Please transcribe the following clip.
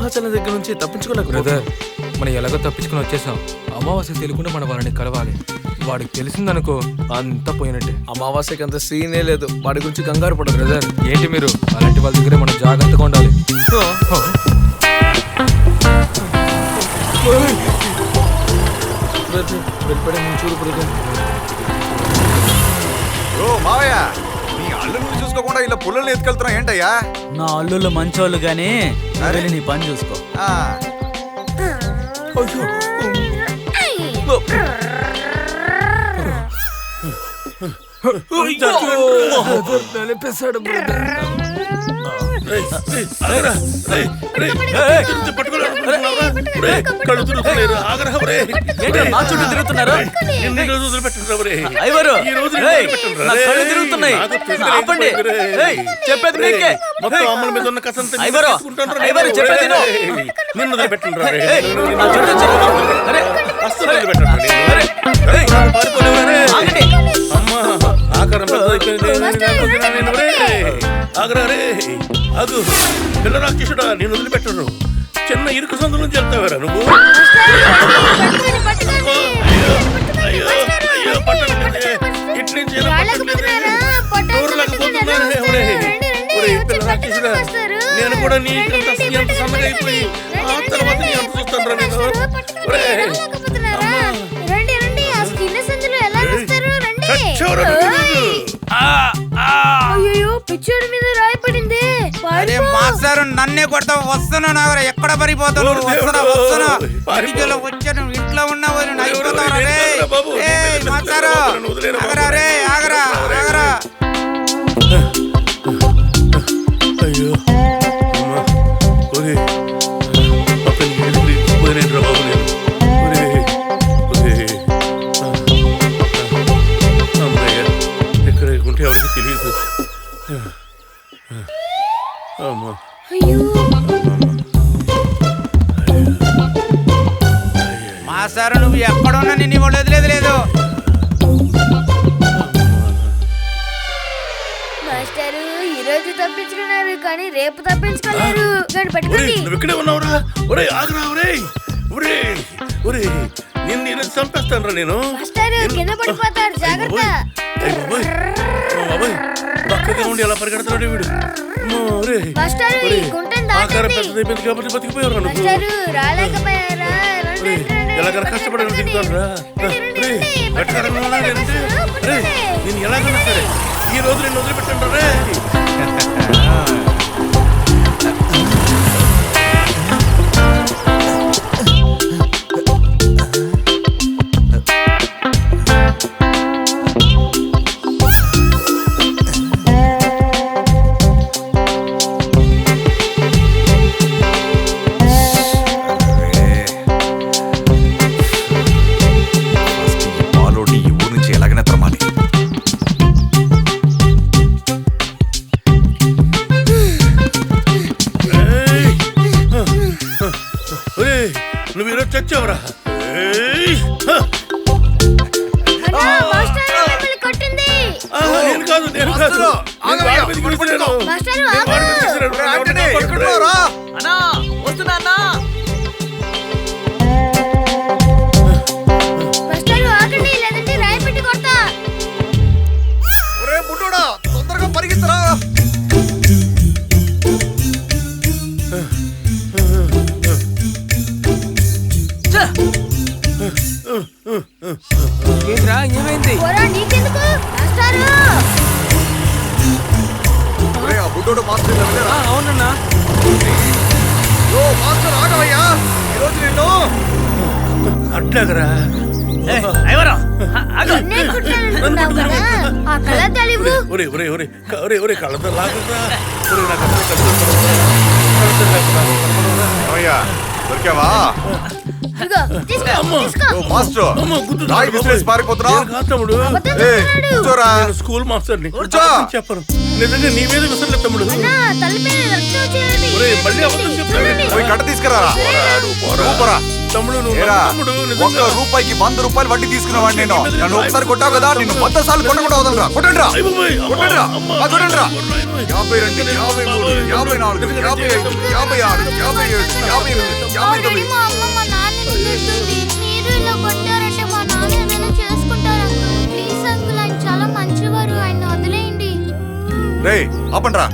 సింహాచలం దగ్గర నుంచి తప్పించుకోలేక బ్రదర్, మనం ఎలాగో తప్పించుకుని వచ్చేసాం. అమావాస్య తెలియకుండా మన వాళ్ళని కలవాలి. వాడికి తెలిసిందనుకో అంతా పోయినట్టే. అమావాస్యకి అంత సీనే లేదు, వాడి గురించి కంగారు పడదు. బ్రదర్ ఏంటి మీరు అలాంటి వాళ్ళ దగ్గర మనం జాగ్రత్తగా ఉండాలి. వెళ్ళిపోయే చూడు బ్రదర్. మావయ్య, నీ అల్లుని చూసుకోకుండా ఇలా పుల్లల్ని ఎత్తుకెళ్తున్నా ఏంటయ్యా? నా అల్లుళ్ళు మంచోళ్ళు గానీ వెళ్ళి నీ పని చూసుకో. నలిపేశాడు బ్రదర్. చెప్పేది మీకే. అమ్మల మీద ఉన్న కసంతా నిన్ను వదిలిపెట్టండి. అమ్మా ఆకారం ఆగరారే అగు పిల్ల రాక్షసుడా, నేను వదిలిపెట్టను. చిన్న ఇరుకు సందు నుంచి వెళ్తావారా నువ్వు? అయ్యో అయ్యో పట్టలేదు, ఇటు నుంచి పిల్ల రాక్షసుడా, నేను కూడా నీకంత ఎంత సన్నగా అయిపోయి ఆ తర్వాత నీ అంత చూస్తాను రా పిచ్చోడి మీద రాయపడింది. మాస్టర్ నన్నే కొడతావు. వస్తున్నా నాగరా, ఎక్కడ పడిపోతావు? వచ్చాను ఇంట్లో ఉన్నావు మాస్టారు. ఆగరా రే, ఆగరా ఆగరా. అయ్యో పోయినరా బాబు, నేను అమ్మయ్య ఎక్కడ ఉంటే ఎవరికి తెలియదు. అమ్మా మాస్టారు, నువ్వు ఎక్కడున్నా నిన్ను ఇవాళ వదిలేదు లేదు. మాస్టారు ఈ రోజు తప్పించుకున్నారు కానీ రేపు తప్పించుకోలేరు. నువ్వు ఇక్కడే ఉన్నావురా? ఒరే ఆగరా, ఒరే ఒరే ఒరే నిన్ను చంపేస్తాను రా నేను. కింద పడిపోతారు, జాగ్రత్త. పక్కగా ఉండి ఎలా పరిగెడతాడు వీడు. ఆకారం పెద్దదైపోయింది కాబట్టి బతికిపోయారు నువ్వు. ఎలాగ కష్టపడి దిగుతాను రా. నేను ఎలాగన్నా సరే ఈ రోజు నేను వదిలిపెట్టాను రే. నువ్వు ఈరోజు చచ్చావురా. నేను కాదు, నేను కాదు. తొందరగా పరిగెత్తరా. ఏమైంది? బుడ్డోడు మాస్టర్ అవునన్నా. మాస్టర్ ఆగవయ్యా, ఈరోజు నిన్ను అట్లాగరా. కళ్ళతో లాగరా. దొరికావా? స్కూల్ మాస్టర్ చెప్పను నిజంగా నీ మీద విసరలేదు తమ్ముడు. మళ్ళీ అబద్ధం చెప్తావేంటి? పోయి కట్ట తీసుకురారా పోరా. తమ్ముడు నువ్వు ఏరా, నా తమ్ముడు ఒక్క నిజంగా. రూపాయికి 100 రూపాయలు వడ్డీ తీసుకునేవాడిని నేను. నన్ను ఒకసారి కొట్టావు కదా, నిన్ను 100 సార్లు కొట్టకుండా వదలరా. కొట్టండిరా, అయ్ బాబోయ్, అమ్మా, కొట్టండిరా, అమ్మా, ఆ, కొట్టండిరా. అమ్మా, అమ్మా. 52, 53, 54, 55, 56, 57, 58, 59. ఆల్రెడీ మా అమ్మ మా నాన్నని తిడుతుంది. మీరు ఇలా కొట్టారంటే మా నాన్న ఏమైనా చేసుకుంటారు అంకుల్. ప్లీజ్ అంకుల్, ఆయన చాలా మంచివారు, ఆయన వదిలేయండి. రేయ్ ఆపండ్రా.